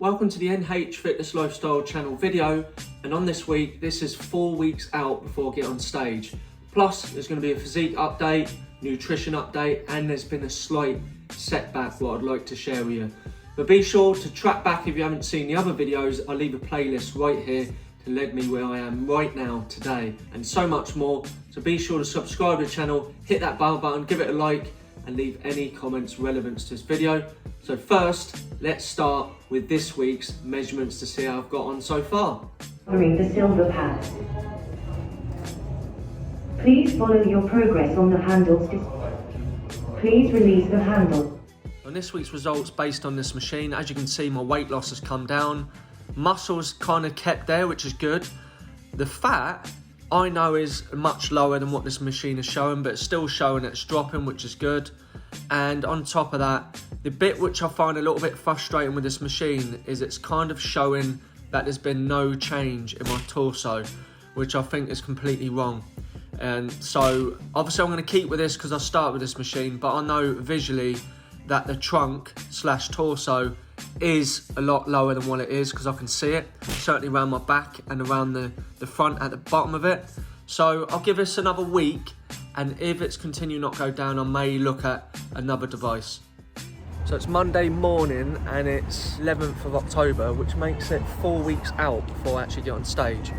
Welcome to the NH Fitness Lifestyle channel video, and on this week, this is 4 weeks out before I get on stage. Plus, there's going to be a physique update, nutrition update, and there's been a slight setback what I'd like to share with you. But be sure to track back if you haven't seen the other videos. I'll leave a playlist right here to lead me where I am right now, today, and so much more. So be sure to subscribe to the channel, hit that bell button, give it a like, and leave any comments relevant to this video. So first, let's start with this week's measurements to see how I've got on so far. Covering the silver pads. Please follow your progress on the handles. Please release the handle. On this week's results based on this machine, as you can see, my weight loss has come down. Muscles kind of kept there, which is good. The fat, I know, is much lower than what this machine is showing, but it's still showing it's dropping, which is good. And on top of that, the bit which I find a little bit frustrating with this machine is it's kind of showing that there's been no change in my torso, which I think is completely wrong. And so obviously I'm going to keep with this because I start with this machine, but I know visually that the trunk / torso is a lot lower than what it is, because I can see it certainly around my back and around the front at the bottom of it. So I'll give this another week, and if it's continuing not go down, I may look at another device. So it's Monday morning and it's 11th of October, which makes it 4 weeks out before I actually get on stage.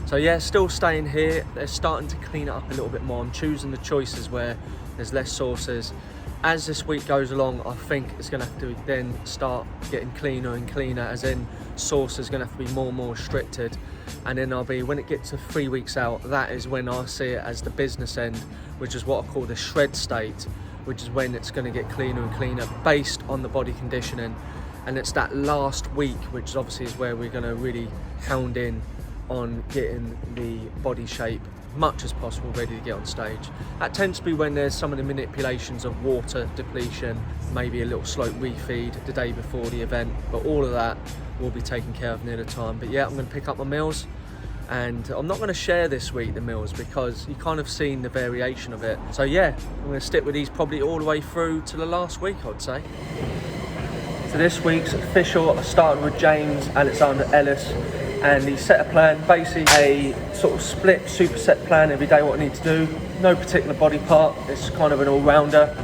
So yeah, still staying here. They're starting to clean it up a little bit more. I'm choosing the choices where there's less sauces. As this week goes along, I think it's going to have to then start getting cleaner and cleaner, as in sauce is going to have to be more and more restricted. And then when it gets to 3 weeks out, that is when I see it as the business end, which is what I call the shred state, which is when it's going to get cleaner and cleaner based on the body conditioning. And it's that last week, which obviously is where we're going to really hound in on getting the body shape much as possible ready to get on stage. That tends to be when there's some of the manipulations of water depletion, maybe a little slope refeed the day before the event, but all of that will be taken care of near the time. But yeah, I'm going to pick up my meals, and I'm not going to share this week the meals because you kind of seen the variation of it. So yeah, I'm going to stick with these probably all the way through to the last week, I'd say. So this week's official, I started with James Alexander-Ellis, and he set a plan, basically a sort of split superset plan every day what I need to do. No particular body part, it's kind of an all-rounder.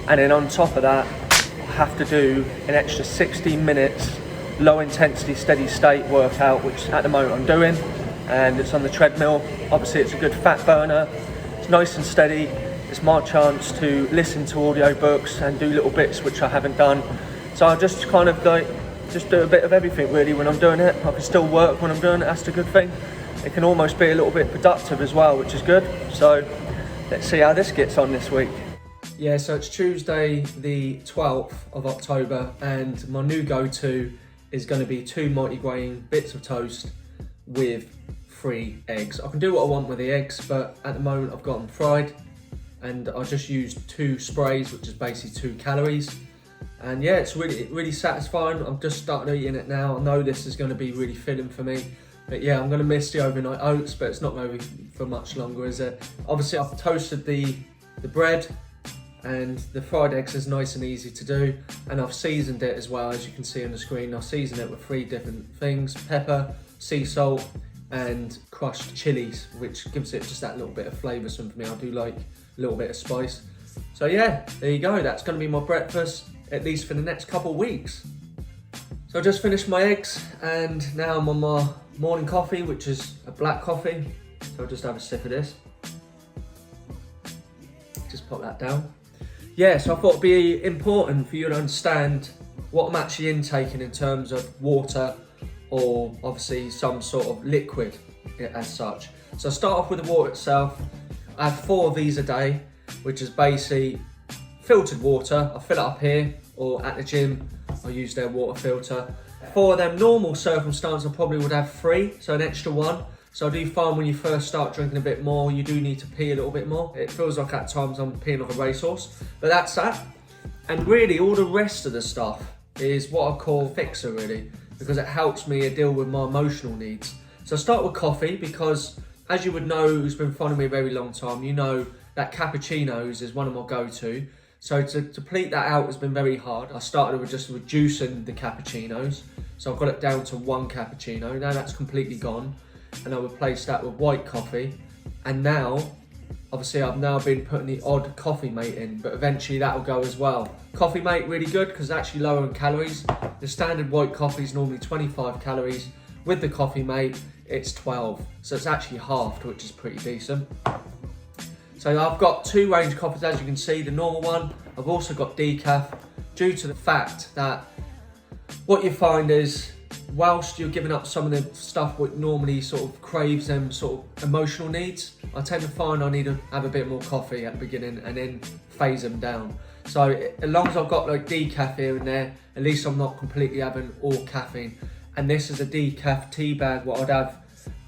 And then on top of that, I have to do an extra 60 minutes low intensity steady state workout, which at the moment I'm doing, and it's on the treadmill. Obviously it's a good fat burner, it's nice and steady. It's my chance to listen to audiobooks and do little bits which I haven't done. So I just kind of just do a bit of everything really when I'm doing it. I can still work when I'm doing it, that's the good thing. It can almost be a little bit productive as well, which is good. So let's see how this gets on this week. Yeah, so it's Tuesday the 12th of October, and my new go-to is going to be 2 multi-grain bits of toast with 3 eggs. I can do what I want with the eggs, but at the moment I've got them fried, and I just used 2 sprays, which is basically 2 calories. And yeah, it's really satisfying. I'm just starting eating it now. I know this is going to be really filling for me, but yeah, I'm going to miss the overnight oats, but it's not going to be for much longer, is it? Obviously I've toasted the bread, and the fried eggs is nice and easy to do, and I've seasoned it as well, as you can see on the screen. I've seasoned it with 3 different things: pepper, sea salt, and crushed chilies, which gives it just that little bit of flavoursome for me. I do like a little bit of spice. So yeah, there you go. That's going to be my breakfast, at least for the next couple of weeks. So I just finished my eggs, and now I'm on my morning coffee, which is a black coffee. So I'll just have a sip of this. Just pop that down. Yeah, so I thought it'd be important for you to understand what I'm actually intaking in terms of water, or obviously some sort of liquid as such. So I start off with the water itself. I have 4 of these a day, which is basically filtered water. I fill it up here, or at the gym I use their water filter. For them normal circumstance, I probably would have 3, so an extra 1. So I do find when you first start drinking a bit more, you do need to pee a little bit more. It feels like at times I'm peeing like a racehorse, but that's that. And really all the rest of the stuff is what I call fixer really, because it helps me deal with my emotional needs. So I start with coffee because, as you would know, who's been following me a very long time, you know that cappuccinos is one of my go-to. So to deplete that out has been very hard. I started with just reducing the cappuccinos. So I've got it down to 1 cappuccino. Now that's completely gone. And I replaced that with white coffee. And now, obviously I've now been putting the odd coffee mate in, but eventually that'll go as well. Coffee mate, really good because it's actually lower in calories. The standard white coffee is normally 25 calories. With the coffee mate, it's 12. So it's actually halved, which is pretty decent. So I've got 2 range coffees, as you can see, the normal one. I've also got decaf, due to the fact that what you find is, whilst you're giving up some of the stuff which normally sort of craves them sort of emotional needs, I tend to find I need to have a bit more coffee at the beginning and then phase them down. So as long as I've got like decaf here and there, at least I'm not completely having all caffeine. And this is a decaf tea bag, what I'd have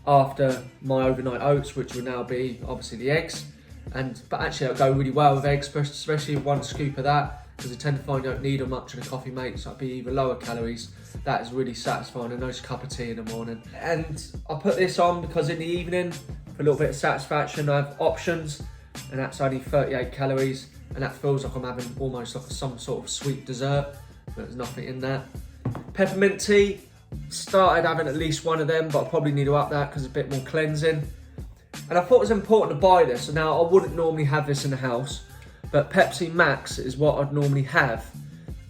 after my overnight oats, which will now be obviously the eggs. But actually it'll go really well with eggs, especially 1 scoop of that, because I tend to find I don't need much in a coffee mate, so it'll be even lower calories. That is really satisfying, a nice cup of tea in the morning. And I put this on because in the evening, for a little bit of satisfaction, I have options, and that's only 38 calories, and that feels like I'm having almost like some sort of sweet dessert, but there's nothing in that. Peppermint tea, started having at least 1 of them, but I probably need to up that because it's a bit more cleansing. And I thought it was important to buy this. So now I wouldn't normally have this in the house, but Pepsi Max is what I'd normally have.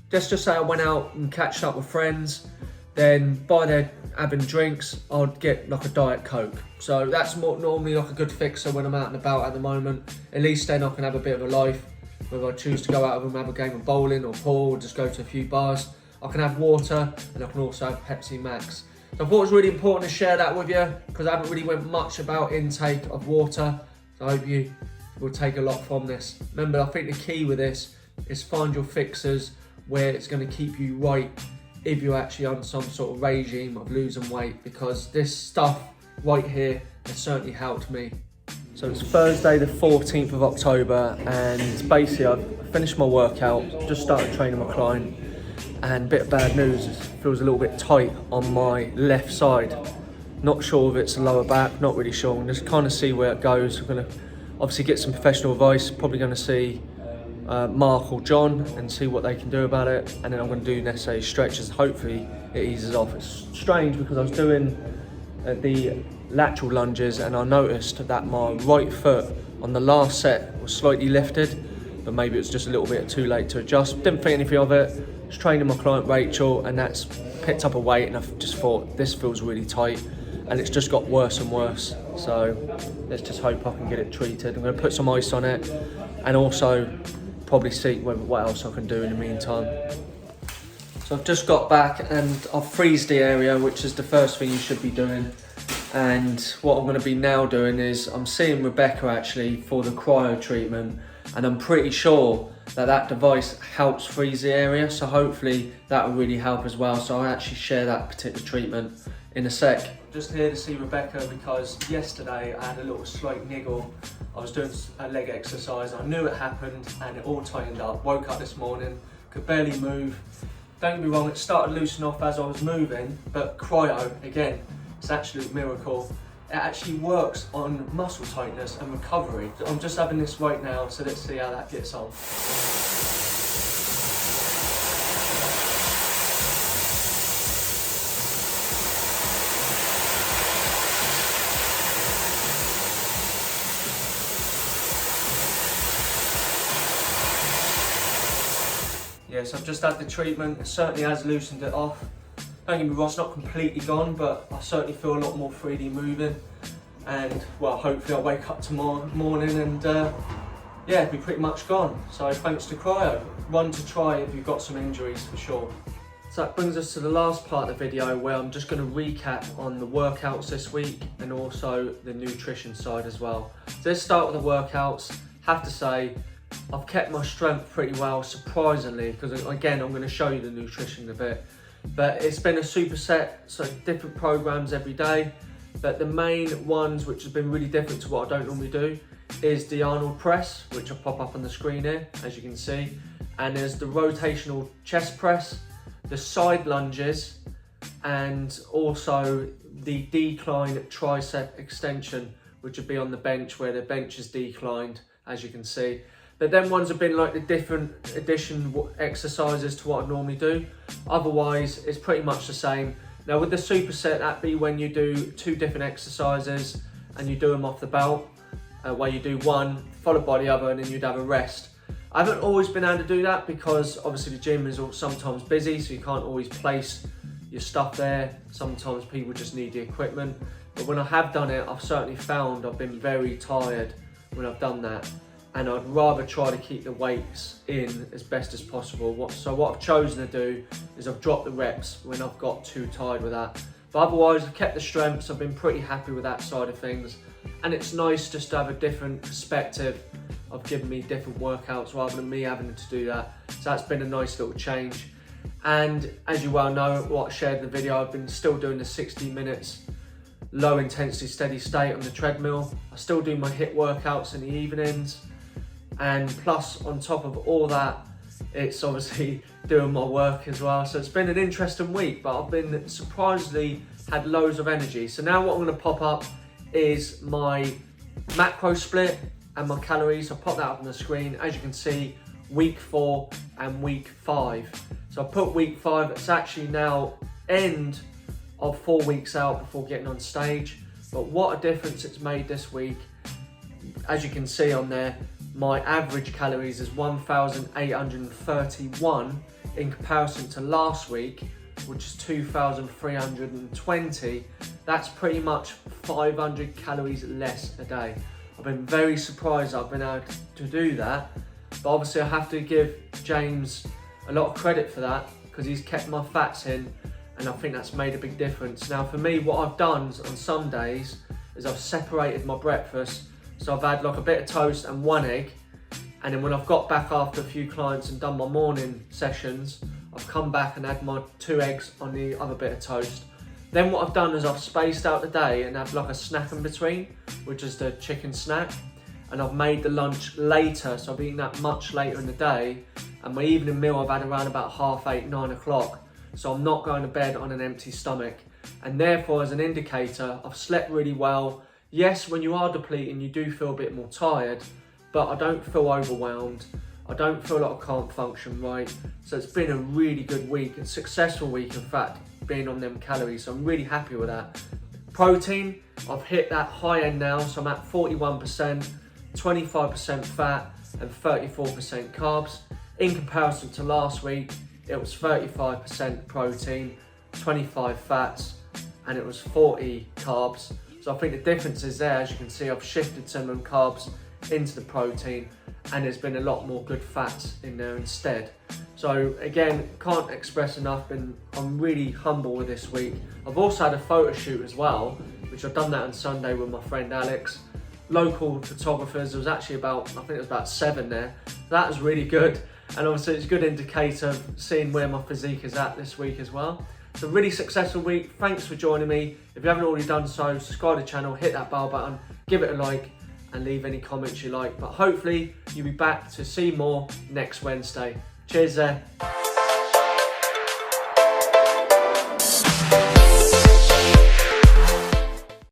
Just to say I went out and catched up with friends, then by there having drinks, I'd get like a Diet Coke. So that's more normally like a good fixer when I'm out and about at the moment. At least then I can have a bit of a life. Whether I choose to go out and have a game of bowling or pool or just go to a few bars, I can have water and I can also have Pepsi Max. So I thought it was really important to share that with you because I haven't really went much about intake of water. So I hope you will take a lot from this. Remember, I think the key with this is find your fixers where it's going to keep you right if you're actually on some sort of regime of losing weight, because this stuff right here has certainly helped me. So it's Thursday the 14th of October and basically I've finished my workout, just started training my client, and a bit of bad news, it feels a little bit tight on my left side. Not sure if it's the lower back, not really sure. I'm just kind of see where it goes. I'm going to obviously get some professional advice, probably going to see Mark or John and see what they can do about it, and then I'm going to do necessary stretches. Hopefully it eases off. It's strange because I was doing the lateral lunges and I noticed that my right foot on the last set was slightly lifted, but maybe it's just a little bit too late to adjust. Didn't think anything of it. I was training my client Rachel and that's picked up a weight, and I've just thought this feels really tight and it's just got worse and worse. So let's just hope I can get it treated. I'm going to put some ice on it and also probably see what else I can do in the meantime. So I've just got back and I've freezed the area, which is the first thing you should be doing. And what I'm going to be now doing is I'm seeing Rebecca actually for the cryo treatment, and I'm pretty sure that that device helps freeze the area, so hopefully that will really help as well. So I'll actually share that particular treatment in a sec. Just here to see Rebecca because yesterday I had a little slight niggle. I was doing a leg exercise, I knew it happened and it all tightened up. Woke up this morning, could barely move. Don't get me wrong, it started loosening off as I was moving, but cryo, again, it's an absolute miracle. It actually works on muscle tightness and recovery. I'm just having this right now, so let's see how that gets on. Yes, I've just had the treatment. It certainly has loosened it off. Don't get me wrong, it's not completely gone, but I certainly feel a lot more freely moving. And well, hopefully I'll wake up tomorrow morning and yeah, it'll be pretty much gone. So thanks to cryo. One to try if you've got some injuries for sure. So that brings us to the last part of the video where I'm just going to recap on the workouts this week and also the nutrition side as well. So let's start with the workouts. Have to say, I've kept my strength pretty well, surprisingly, because again, I'm going to show you the nutrition in a bit. But it's been a superset, so different programs every day. But the main ones which have been really different to what I don't normally do is the Arnold press, which will pop up on the screen here, as you can see. And there's the rotational chest press, the side lunges, and also the decline tricep extension, which would be on the bench where the bench is declined, as you can see. But then ones have been like the different addition exercises to what I normally do. Otherwise, it's pretty much the same. Now with the superset, that'd be when you do 2 different exercises and you do them off the belt, where you do one followed by the other and then you'd have a rest. I haven't always been able to do that because obviously the gym is sometimes busy, so you can't always place your stuff there. Sometimes people just need the equipment. But when I have done it, I've certainly found I've been very tired when I've done that. And I'd rather try to keep the weights in as best as possible. So what I've chosen to do is I've dropped the reps when I've got too tired with that. But otherwise, I've kept the strengths. I've been pretty happy with that side of things. And it's nice just to have a different perspective of giving me different workouts rather than me having to do that. So that's been a nice little change. And as you well know, what I shared in the video, I've been still doing the 60 minutes low intensity steady state on the treadmill. I still do my HIIT workouts in the evenings. And plus, on top of all that, it's obviously doing my work as well. So it's been an interesting week, but I've been surprisingly had loads of energy. So now what I'm going to pop up is my macro split and my calories. I'll pop that up on the screen. As you can see, week 4 and week 5. So I put week 5, it's actually now end of 4 weeks out before getting on stage. But what a difference it's made this week. As you can see on there, my average calories is 1,831 in comparison to last week, which is 2,320. That's pretty much 500 calories less a day. I've been very surprised I've been able to do that, but obviously I have to give James a lot of credit for that because he's kept my fats in, and I think that's made a big difference. Now for me, what I've done on some days is I've separated my breakfast. So I've had like a bit of toast and 1 egg, and then when I've got back after a few clients and done my morning sessions, I've come back and had my 2 eggs on the other bit of toast. Then what I've done is I've spaced out the day and have like a snack in between, which is the chicken snack, and I've made the lunch later, so I've eaten that much later in the day, and my evening meal I've had around about 8:30, 9 o'clock, so I'm not going to bed on an empty stomach, and therefore as an indicator, I've slept really well. Yes, when you are depleting, you do feel a bit more tired, but I don't feel overwhelmed. I don't feel like I can't function right. So it's been a really good week, a successful week, in fact, being on them calories. So I'm really happy with that. Protein, I've hit that high end now. So I'm at 41%, 25% fat and 34% carbs. In comparison to last week, it was 35% protein, 25 fats, and it was 40 carbs. So I think the difference is there. As you can see, I've shifted some of them carbs into the protein, and there's been a lot more good fats in there instead. So again, can't express enough, I'm really humble with this week. I've also had a photo shoot as well, which I've done that on Sunday with my friend Alex. Local photographers, there was actually about, I think it was about 7 there. That was really good. And obviously it's a good indicator of seeing where my physique is at this week as well. It's a really successful week. Thanks for joining me. If you haven't already done so, subscribe to the channel, hit that bell button, give it a like, and leave any comments you like. But hopefully you'll be back to see more next Wednesday. Cheers there.